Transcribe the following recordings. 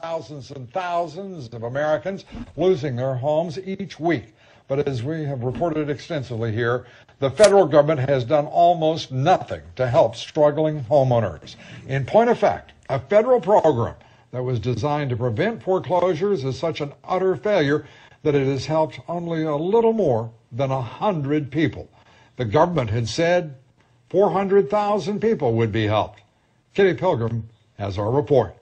thousands and thousands of Americans losing their homes each week. But as we have reported extensively here, the federal government has done almost nothing to help struggling homeowners. In point of fact, a federal program that was designed to prevent foreclosures is such an utter failure that it has helped only a little more than 100 people. The government had said 400,000 people would be helped. Kitty Pilgrim has our report.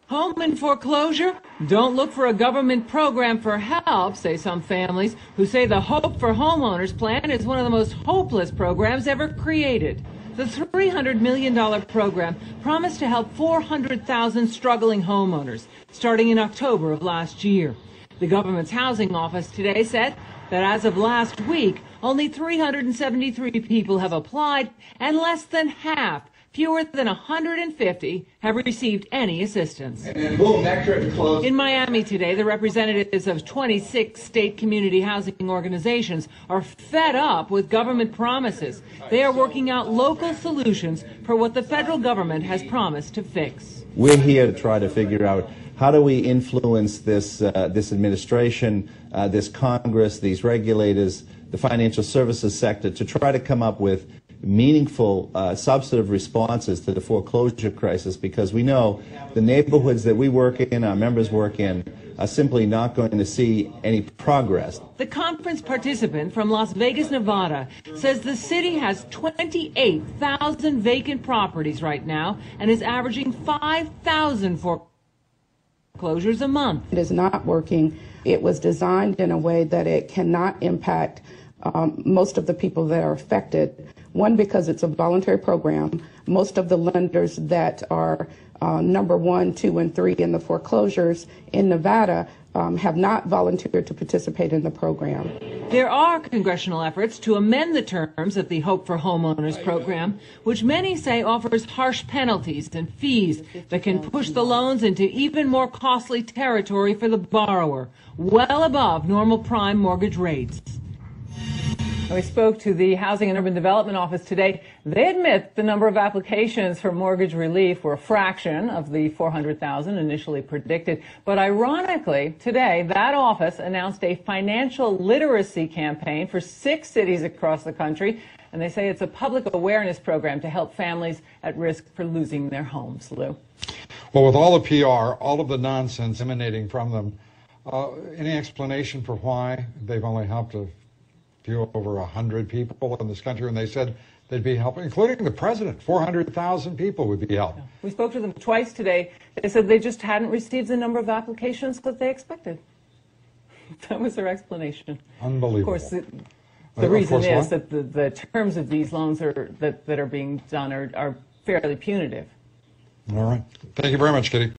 Home in foreclosure? Don't look for a government program for help, say some families who say the Hope for Homeowners plan is one of the most hopeless programs ever created. The $300 million program promised to help 400,000 struggling homeowners starting in October of last year. The government's housing office today said that as of last week, only 373 people have applied and less than half, fewer than 150, have received any assistance. And boom, that curtain closed. In Miami today, the representatives of 26 state community housing organizations are fed up with government promises. They are working out local solutions for what the federal government has promised to fix. We're here to try to figure out how do we influence this administration, this Congress, these regulators, the financial services sector to try to come up with meaningful, substantive responses to the foreclosure crisis, because we know the neighborhoods that we work in, our members work in, are simply not going to see any progress. The conference participant from Las Vegas, Nevada, says the city has 28,000 vacant properties right now and is averaging 5,000 foreclosures a month. It is not working. It was designed in a way that it cannot impact most of the people that are affected. One, because it's a voluntary program. Most of the lenders that are number 1, 2, and 3 in the foreclosures in Nevada have not volunteered to participate in the program. There are congressional efforts to amend the terms of the Hope for Homeowners program, which many say offers harsh penalties and fees that can push the loans into even more costly territory for the borrower, well above normal prime mortgage rates. We spoke to the Housing and Urban Development Office today. They admit the number of applications for mortgage relief were a fraction of the 400,000 initially predicted. But ironically, today, that office announced a financial literacy campaign for 6 cities across the country. And they say it's a public awareness program to help families at risk for losing their homes. Lou? Well, with all the PR, all of the nonsense emanating from them, any explanation for why they've only helped over 100 people in this country, and they said they'd be helping, including the president. 400,000 people would be helped. We spoke to them twice today. They said they just hadn't received the number of applications that they expected. That was their explanation. Unbelievable. Of course, the reason is that the terms of these loans that are being done are fairly punitive. All right. Thank you very much, Kitty.